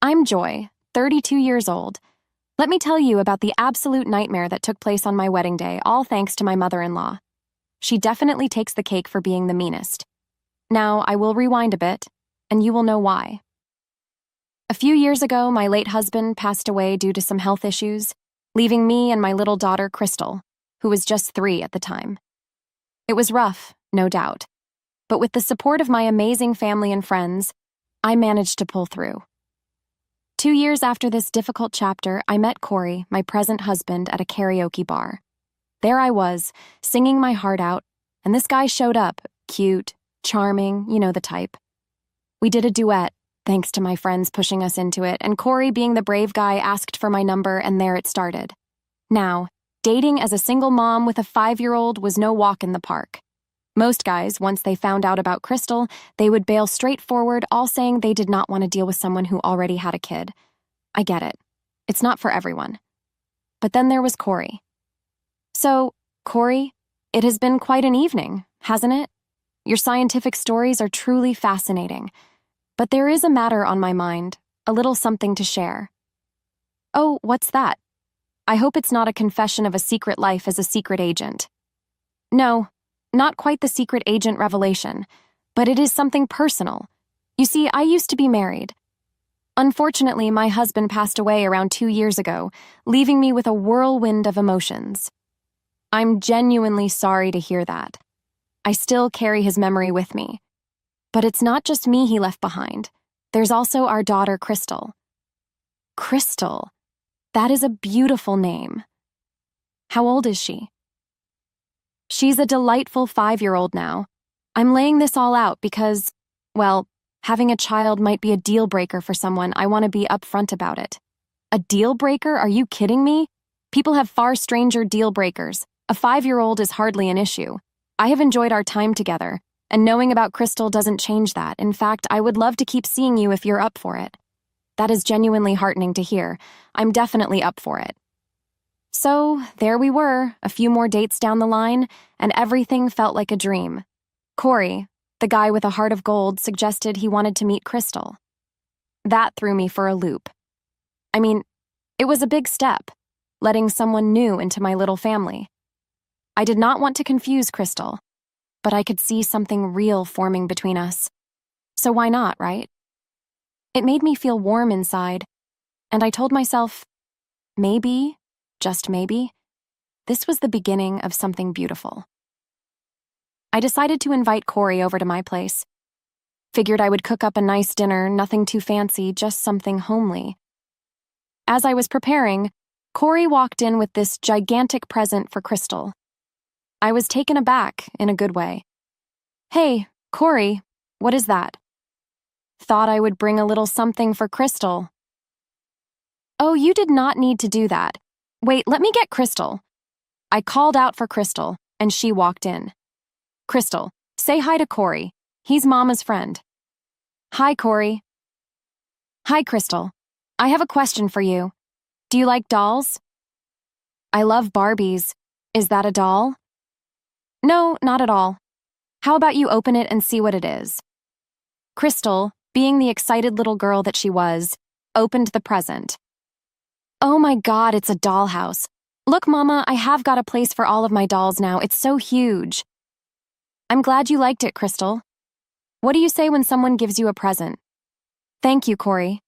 I'm Joy, 32 years old. Let me tell you about the absolute nightmare that took place on my wedding day, all thanks to my mother-in-law. She definitely takes the cake for being the meanest. Now, I will rewind a bit, and you will know why. A few years ago, my late husband passed away due to some health issues, leaving me and my little daughter, Crystal, who was just 3 at the time. It was rough, no doubt, but with the support of my amazing family and friends, I managed to pull through. 2 years after this difficult chapter, I met Corey, my present husband, at a karaoke bar. There I was, singing my heart out, and this guy showed up, cute, charming, you know the type. We did a duet, thanks to my friends pushing us into it, and Corey, being the brave guy, asked for my number, and there it started. Now, dating as a single mom with a 5-year-old was no walk in the park. Most guys, once they found out about Crystal, they would bail straight forward, all saying they did not want to deal with someone who already had a kid. I get it. It's not for everyone. But then there was Corey. So, Corey, it has been quite an evening, hasn't it? Your scientific stories are truly fascinating. But there is a matter on my mind, a little something to share. Oh, what's that? I hope it's not a confession of a secret life as a secret agent. No, not quite the secret agent revelation, but it is something personal. You see, I used to be married. Unfortunately, my husband passed away around 2 years ago, leaving me with a whirlwind of emotions. I'm genuinely sorry to hear that. I still carry his memory with me. But it's not just me he left behind. There's also our daughter, Crystal. Crystal. That is a beautiful name. How old is she? She's a delightful 5-year-old now. I'm laying this all out because, well, having a child might be a deal breaker for someone. I want to be upfront about it. A deal breaker? Are you kidding me? People have far stranger deal breakers. A 5-year-old is hardly an issue. I have enjoyed our time together, and knowing about Crystal doesn't change that. In fact, I would love to keep seeing you if you're up for it. That is genuinely heartening to hear. I'm definitely up for it. So, there we were, a few more dates down the line, and everything felt like a dream. Corey, the guy with a heart of gold, suggested he wanted to meet Crystal. That threw me for a loop. I mean, it was a big step, letting someone new into my little family. I did not want to confuse Crystal, but I could see something real forming between us. So why not, right? It made me feel warm inside, and I told myself, maybe, just maybe, this was the beginning of something beautiful. I decided to invite Corey over to my place. Figured I would cook up a nice dinner, nothing too fancy, just something homely. As I was preparing, Corey walked in with this gigantic present for Crystal. I was taken aback in a good way. Hey, Corey, what is that? Thought I would bring a little something for Crystal. Oh, you did not need to do that. Wait, let me get Crystal. I called out for Crystal, and she walked in. Crystal, say hi to Corey. He's Mama's friend. Hi, Corey. Hi, Crystal. I have a question for you. Do you like dolls? I love Barbies. Is that a doll? No, not at all. How about you open it and see what it is? Crystal, being the excited little girl that she was, opened the present. Oh my God, it's a dollhouse. Look, Mama, I have got a place for all of my dolls now. It's so huge. I'm glad you liked it, Crystal. What do you say when someone gives you a present? Thank you, Corey.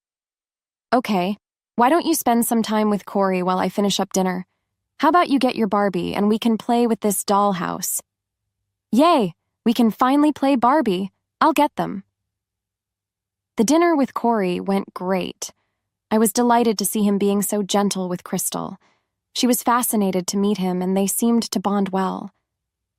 Okay, why don't you spend some time with Corey while I finish up dinner? How about you get your Barbie and we can play with this dollhouse? Yay, we can finally play Barbie. I'll get them. The dinner with Corey went great. I was delighted to see him being so gentle with Crystal. She was fascinated to meet him, and they seemed to bond well.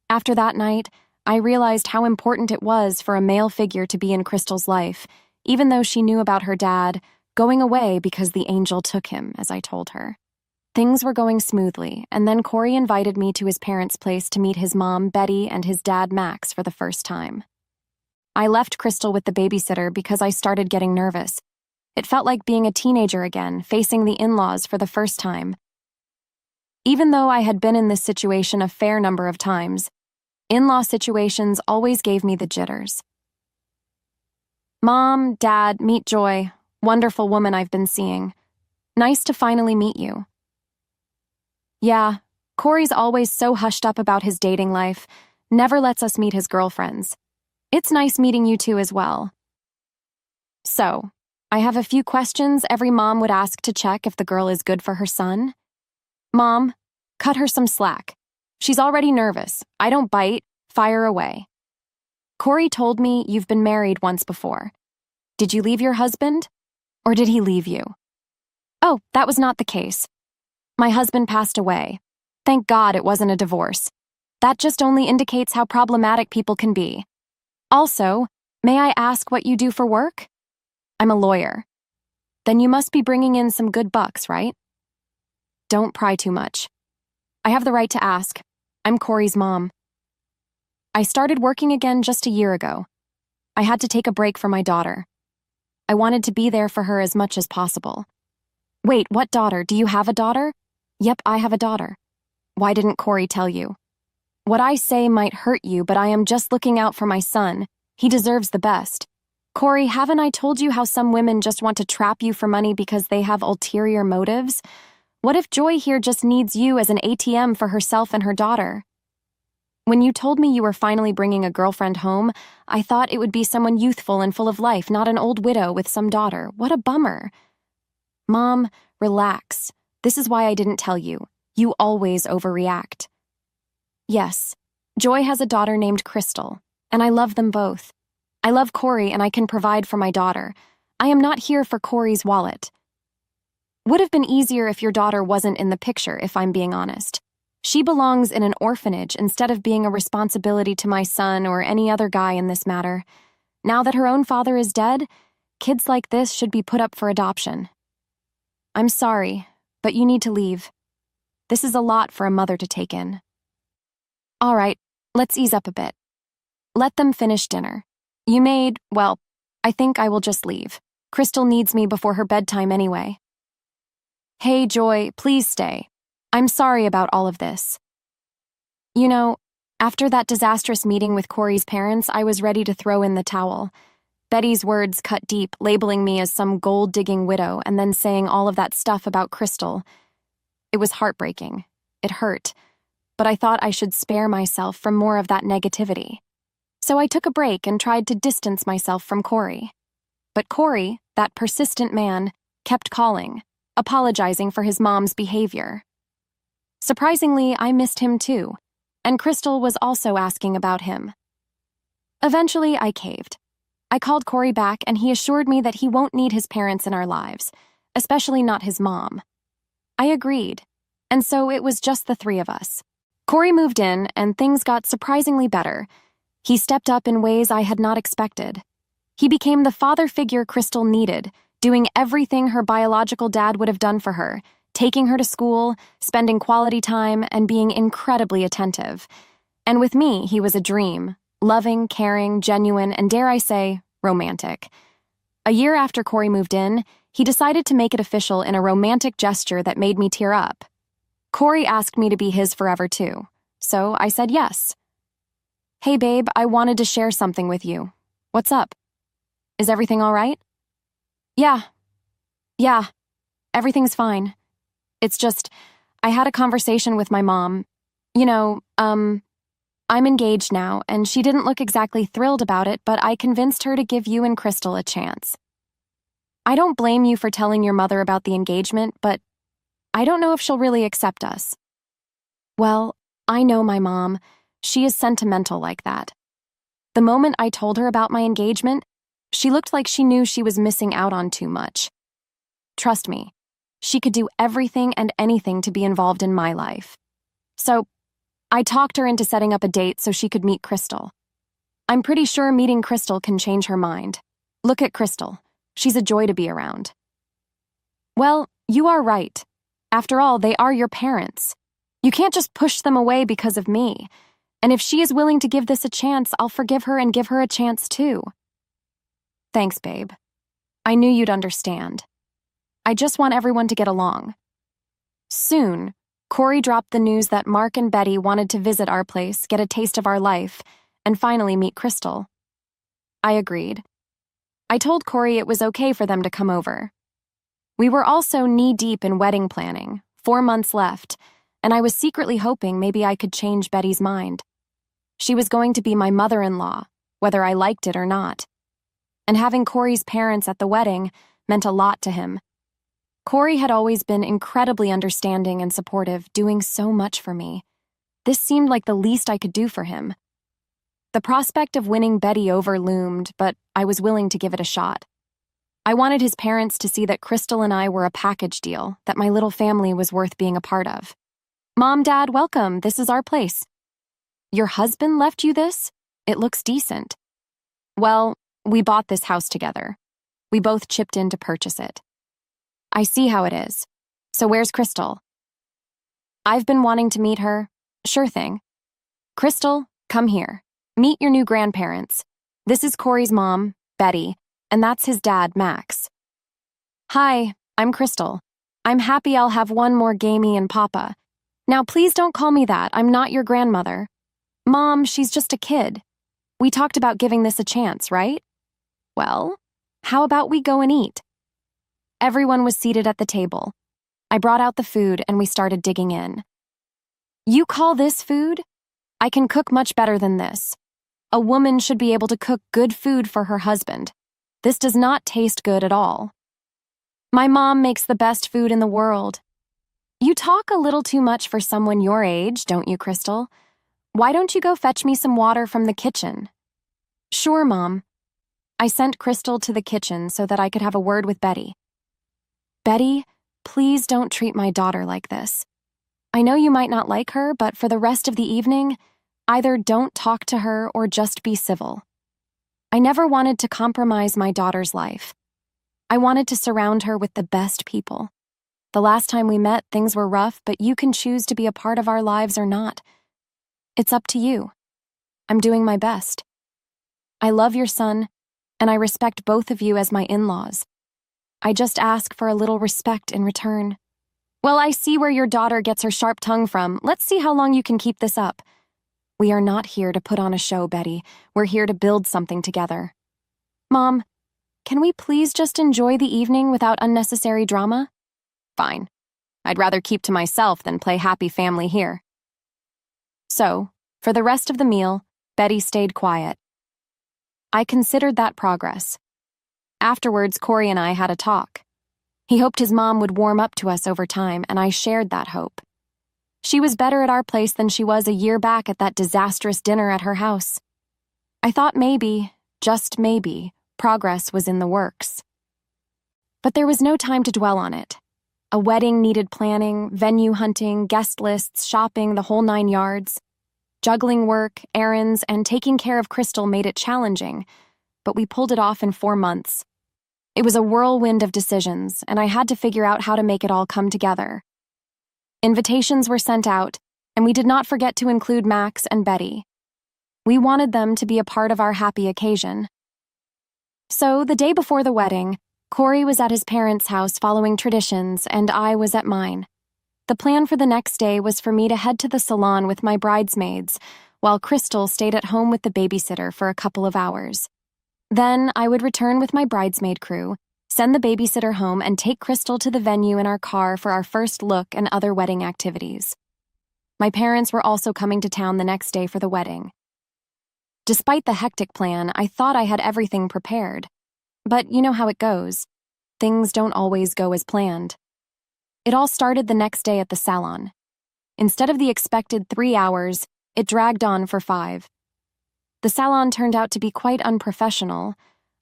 After that night, I realized how important it was for a male figure to be in Crystal's life, even though she knew about her dad going away because the angel took him, as I told her. Things were going smoothly, and then Corey invited me to his parents' place to meet his mom, Betty, and his dad, Max, for the first time. I left Crystal with the babysitter because I started getting nervous. It felt like being a teenager again, facing the in-laws for the first time. Even though I had been in this situation a fair number of times, in-law situations always gave me the jitters. Mom, Dad, meet Joy. Wonderful woman I've been seeing. Nice to finally meet you. Yeah, Corey's always so hushed up about his dating life, never lets us meet his girlfriends. It's nice meeting you two as well. So, I have a few questions every mom would ask to check if the girl is good for her son. Mom, cut her some slack. She's already nervous. I don't bite. Fire away. Corey told me you've been married once before. Did you leave your husband? Or did he leave you? Oh, that was not the case. My husband passed away. Thank God it wasn't a divorce. That just only indicates how problematic people can be. Also, may I ask what you do for work? I'm a lawyer. Then you must be bringing in some good bucks, right? Don't pry too much. I have the right to ask. I'm Corey's mom. I started working again just a year ago. I had to take a break for my daughter. I wanted to be there for her as much as possible. Wait, what daughter? Do you have a daughter? Yep, I have a daughter. Why didn't Corey tell you? What I say might hurt you, but I am just looking out for my son. He deserves the best. Corey, haven't I told you how some women just want to trap you for money because they have ulterior motives? What if Joy here just needs you as an ATM for herself and her daughter? When you told me you were finally bringing a girlfriend home, I thought it would be someone youthful and full of life, not an old widow with some daughter. What a bummer. Mom, relax. This is why I didn't tell you. You always overreact. Yes, Joy has a daughter named Crystal, and I love them both. I love Corey and I can provide for my daughter. I am not here for Corey's wallet. Would have been easier if your daughter wasn't in the picture, if I'm being honest. She belongs in an orphanage instead of being a responsibility to my son or any other guy in this matter. Now that her own father is dead, kids like this should be put up for adoption. I'm sorry, but you need to leave. This is a lot for a mother to take in. All right, let's ease up a bit. Let them finish dinner. Well, I think I will just leave. Crystal needs me before her bedtime anyway. Hey, Joy, please stay. I'm sorry about all of this. You know, after that disastrous meeting with Corey's parents, I was ready to throw in the towel. Betty's words cut deep, labeling me as some gold-digging widow and then saying all of that stuff about Crystal. It was heartbreaking. It hurt. But I thought I should spare myself from more of that negativity. So I took a break and tried to distance myself from Corey. But Corey, that persistent man, kept calling, apologizing for his mom's behavior. Surprisingly, I missed him too, and Crystal was also asking about him. Eventually, I caved. I called Corey back and he assured me that he won't need his parents in our lives, especially not his mom. I agreed, and so it was just the three of us. Corey moved in and things got surprisingly better. He stepped up in ways I had not expected. He became the father figure Crystal needed, doing everything her biological dad would have done for her, taking her to school, spending quality time, and being incredibly attentive. And with me, he was a dream, loving, caring, genuine, and dare I say, romantic. A year after Corey moved in, he decided to make it official in a romantic gesture that made me tear up. Corey asked me to be his forever too, so I said yes. Hey babe, I wanted to share something with you. What's up? Is everything all right? Yeah, everything's fine. It's just, I had a conversation with my mom. I'm engaged now, and she didn't look exactly thrilled about it, but I convinced her to give you and Crystal a chance. I don't blame you for telling your mother about the engagement, but I don't know if she'll really accept us. Well, I know my mom. She is sentimental like that. The moment I told her about my engagement, she looked like she knew she was missing out on too much. Trust me, she could do everything and anything to be involved in my life. So, I talked her into setting up a date so she could meet Crystal. I'm pretty sure meeting Crystal can change her mind. Look at Crystal. She's a joy to be around. Well, you are right. After all, they are your parents. You can't just push them away because of me. And if she is willing to give this a chance, I'll forgive her and give her a chance too. Thanks, babe. I knew you'd understand. I just want everyone to get along. Soon, Corey dropped the news that Mark and Betty wanted to visit our place, get a taste of our life, and finally meet Crystal. I agreed. I told Corey it was okay for them to come over. We were also knee-deep in wedding planning, 4 months left, and I was secretly hoping maybe I could change Betty's mind. She was going to be my mother-in-law, whether I liked it or not. And having Corey's parents at the wedding meant a lot to him. Corey had always been incredibly understanding and supportive, doing so much for me. This seemed like the least I could do for him. The prospect of winning Betty over loomed, but I was willing to give it a shot. I wanted his parents to see that Crystal and I were a package deal, that my little family was worth being a part of. Mom, Dad, welcome. This is our place. Your husband left you this? It looks decent. Well, we bought this house together. We both chipped in to purchase it. I see how it is. So where's Crystal? I've been wanting to meet her. Sure thing. Crystal, come here. Meet your new grandparents. This is Corey's mom, Betty, and that's his dad, Max. Hi, I'm Crystal. I'm happy I'll have one more gamey and papa. Now please don't call me that. I'm not your grandmother. Mom, she's just a kid. We talked about giving this a chance, right? Well, how about we go and eat? Everyone was seated at the table. I brought out the food and we started digging in. You call this food? I can cook much better than this. A woman should be able to cook good food for her husband. This does not taste good at all. My mom makes the best food in the world. You talk a little too much for someone your age, don't you, Crystal? Why don't you go fetch me some water from the kitchen? Sure, Mom. I sent Crystal to the kitchen so that I could have a word with Betty. Betty, please don't treat my daughter like this. I know you might not like her, but for the rest of the evening, either don't talk to her or just be civil. I never wanted to compromise my daughter's life. I wanted to surround her with the best people. The last time we met, things were rough, but you can choose to be a part of our lives or not. It's up to you. I'm doing my best. I love your son, and I respect both of you as my in-laws. I just ask for a little respect in return. Well, I see where your daughter gets her sharp tongue from. Let's see how long you can keep this up. We are not here to put on a show, Betty. We're here to build something together. Mom, can we please just enjoy the evening without unnecessary drama? Fine. I'd rather keep to myself than play happy family here. So, for the rest of the meal, Betty stayed quiet. I considered that progress. Afterwards, Corey and I had a talk. He hoped his mom would warm up to us over time, and I shared that hope. She was better at our place than she was a year back at that disastrous dinner at her house. I thought maybe, just maybe, progress was in the works. But there was no time to dwell on it. A wedding needed planning, venue hunting, guest lists, shopping, the whole 9 yards. Juggling work, errands, and taking care of Crystal made it challenging, but we pulled it off in 4 months. It was a whirlwind of decisions, and I had to figure out how to make it all come together. Invitations were sent out, and we did not forget to include Max and Betty. We wanted them to be a part of our happy occasion. So, the day before the wedding, Corey was at his parents' house following traditions, and I was at mine. The plan for the next day was for me to head to the salon with my bridesmaids, while Crystal stayed at home with the babysitter for a couple of hours. Then I would return with my bridesmaid crew, send the babysitter home, and take Crystal to the venue in our car for our first look and other wedding activities. My parents were also coming to town the next day for the wedding. Despite the hectic plan, I thought I had everything prepared. But you know how it goes. Things don't always go as planned. It all started the next day at the salon. Instead of the expected 3 hours, it dragged on for 5. The salon turned out to be quite unprofessional.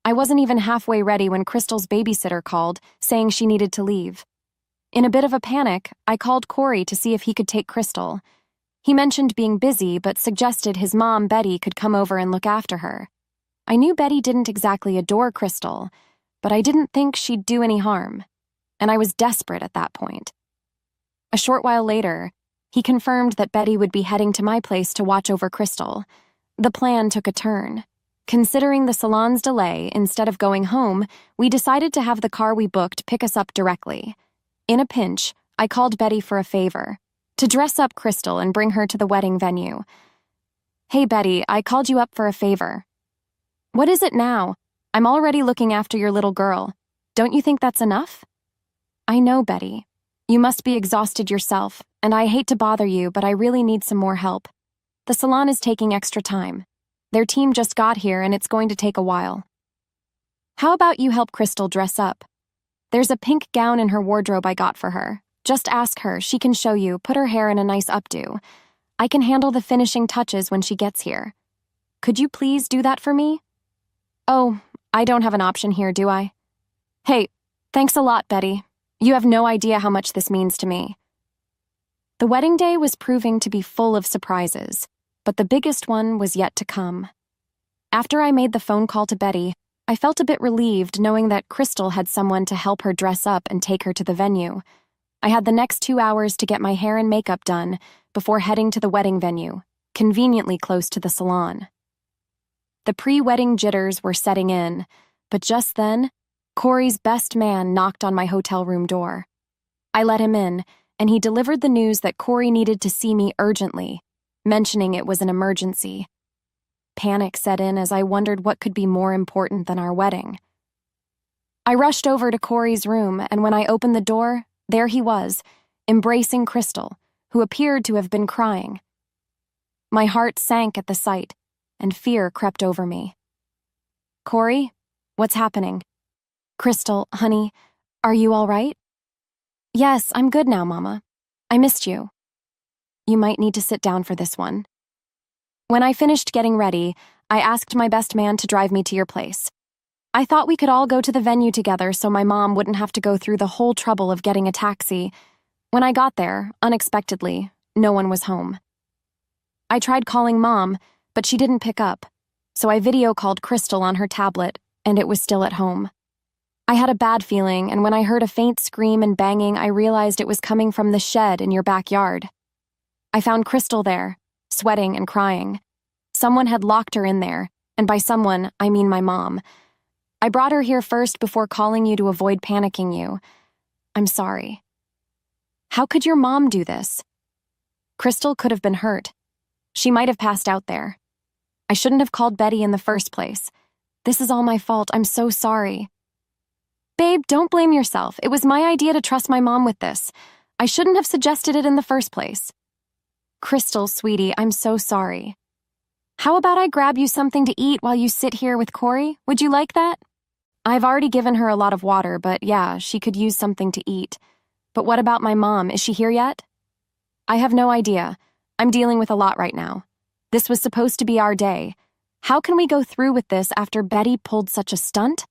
I wasn't even halfway ready when Crystal's babysitter called, saying she needed to leave. In a bit of a panic, I called Corey to see if he could take Crystal. He mentioned being busy, but suggested his mom, Betty, could come over and look after her. I knew Betty didn't exactly adore Crystal, but I didn't think she'd do any harm, and I was desperate at that point. A short while later, he confirmed that Betty would be heading to my place to watch over Crystal. The plan took a turn. Considering the salon's delay, instead of going home, we decided to have the car we booked pick us up directly. In a pinch, I called Betty for a favor, to dress up Crystal and bring her to the wedding venue. Hey, Betty, I called you up for a favor. What is it now? I'm already looking after your little girl. Don't you think that's enough? I know, Betty. You must be exhausted yourself, and I hate to bother you, but I really need some more help. The salon is taking extra time. Their team just got here, and it's going to take a while. How about you help Crystal dress up? There's a pink gown in her wardrobe I got for her. Just ask her, she can show you, put her hair in a nice updo. I can handle the finishing touches when she gets here. Could you please do that for me? Oh, I don't have an option here, do I? Hey, thanks a lot, Betty. You have no idea how much this means to me. The wedding day was proving to be full of surprises, but the biggest one was yet to come. After I made the phone call to Betty, I felt a bit relieved knowing that Crystal had someone to help her dress up and take her to the venue. I had the next 2 hours to get my hair and makeup done before heading to the wedding venue, conveniently close to the salon. The pre-wedding jitters were setting in, but just then, Corey's best man knocked on my hotel room door. I let him in, and he delivered the news that Corey needed to see me urgently, mentioning it was an emergency. Panic set in as I wondered what could be more important than our wedding. I rushed over to Corey's room, and when I opened the door, there he was, embracing Crystal, who appeared to have been crying. My heart sank at the sight, and fear crept over me. Corey, what's happening? Crystal, honey, are you all right? Yes, I'm good now, Mama. I missed you. You might need to sit down for this one. When I finished getting ready, I asked my best man to drive me to your place. I thought we could all go to the venue together so my mom wouldn't have to go through the whole trouble of getting a taxi. When I got there, unexpectedly, no one was home. I tried calling Mom, but she didn't pick up, so I video called Crystal on her tablet, and it was still at home. I had a bad feeling, and when I heard a faint scream and banging, I realized it was coming from the shed in your backyard. I found Crystal there, sweating and crying. Someone had locked her in there, and by someone, I mean my mom. I brought her here first before calling you to avoid panicking you. I'm sorry. How could your mom do this? Crystal could have been hurt. She might have passed out there. I shouldn't have called Betty in the first place. This is all my fault. I'm so sorry. Babe, don't blame yourself. It was my idea to trust my mom with this. I shouldn't have suggested it in the first place. Crystal, sweetie, I'm so sorry. How about I grab you something to eat while you sit here with Corey? Would you like that? I've already given her a lot of water, but yeah, she could use something to eat. But what about my mom? Is she here yet? I have no idea. I'm dealing with a lot right now. This was supposed to be our day. How can we go through with this after Betty pulled such a stunt?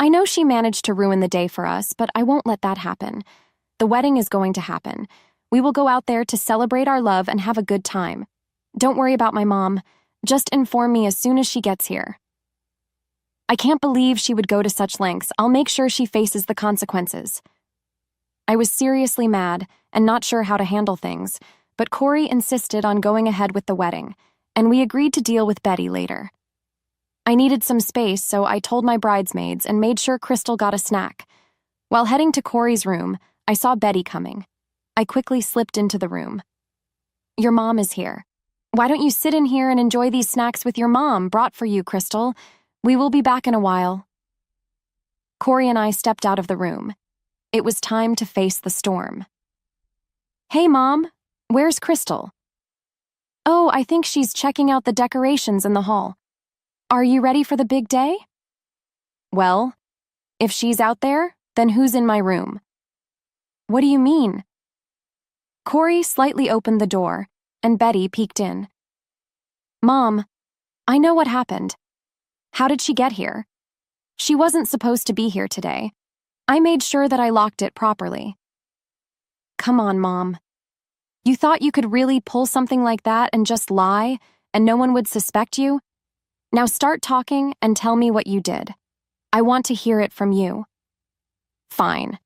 I know she managed to ruin the day for us, but I won't let that happen. The wedding is going to happen. We will go out there to celebrate our love and have a good time. Don't worry about my mom. Just inform me as soon as she gets here. I can't believe she would go to such lengths. I'll make sure she faces the consequences. I was seriously mad and not sure how to handle things, but Corey insisted on going ahead with the wedding, and we agreed to deal with Betty later. I needed some space, so I told my bridesmaids and made sure Crystal got a snack. While heading to Corey's room, I saw Betty coming. I quickly slipped into the room. Your mom is here. Why don't you sit in here and enjoy these snacks with your mom brought for you, Crystal? We will be back in a while. Corey and I stepped out of the room. It was time to face the storm. Hey, Mom, where's Crystal? Oh, I think she's checking out the decorations in the hall. Are you ready for the big day? Well, if she's out there, then who's in my room? What do you mean? Corey slightly opened the door, and Betty peeked in. Mom, I know what happened. How did she get here? She wasn't supposed to be here today. I made sure that I locked it properly. Come on, Mom. You thought you could really pull something like that and just lie, and no one would suspect you? Now start talking and tell me what you did. I want to hear it from you. Fine.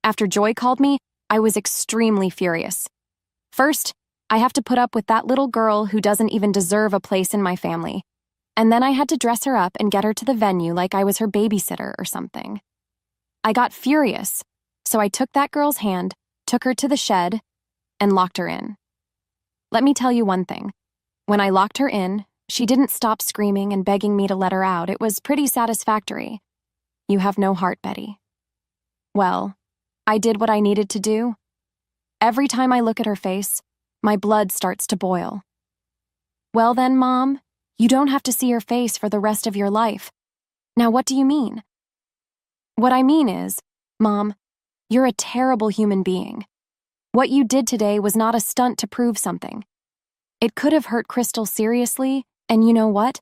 After Joy called me, I was extremely furious. First, I have to put up with that little girl who doesn't even deserve a place in my family. And then I had to dress her up and get her to the venue like I was her babysitter or something. I got furious, so I took that girl's hand, took her to the shed, and locked her in. Let me tell you one thing. When I locked her in, She didn't stop screaming and begging me to let her out. It was pretty satisfactory. You have no heart, Betty. Well, I did what I needed to do. Every time I look at her face, my blood starts to boil. Well then, Mom, you don't have to see her face for the rest of your life. Now, what do you mean? What I mean is, Mom, you're a terrible human being. What you did today was not a stunt to prove something. It could have hurt Crystal seriously, and you know what?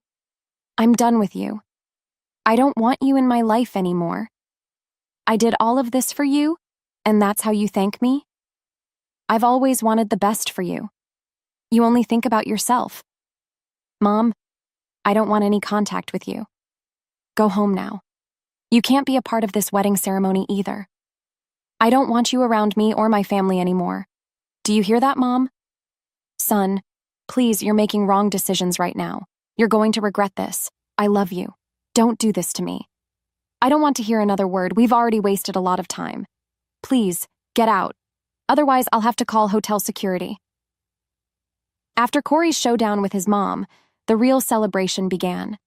I'm done with you. I don't want you in my life anymore. I did all of this for you, and that's how you thank me? I've always wanted the best for you. You only think about yourself. Mom, I don't want any contact with you. Go home now. You can't be a part of this wedding ceremony either. I don't want you around me or my family anymore. Do you hear that, Mom? Son, please, you're making wrong decisions right now. You're going to regret this. I love you. Don't do this to me. I don't want to hear another word. We've already wasted a lot of time. Please, get out. Otherwise, I'll have to call hotel security. After Corey's showdown with his mom, the real celebration began.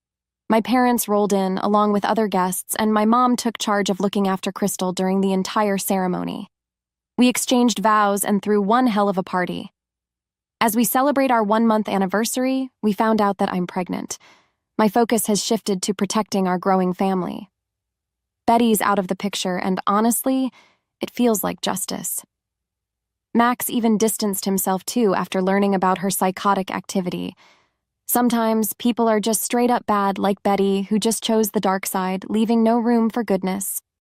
My parents rolled in, along with other guests, and my mom took charge of looking after Crystal during the entire ceremony. We exchanged vows and threw one hell of a party. As we celebrate our 1-month anniversary, we found out that I'm pregnant. My focus has shifted to protecting our growing family. Betty's out of the picture, and honestly, it feels like justice. Max even distanced himself too after learning about her psychotic activity. Sometimes people are just straight up bad, like Betty, who just chose the dark side, leaving no room for goodness.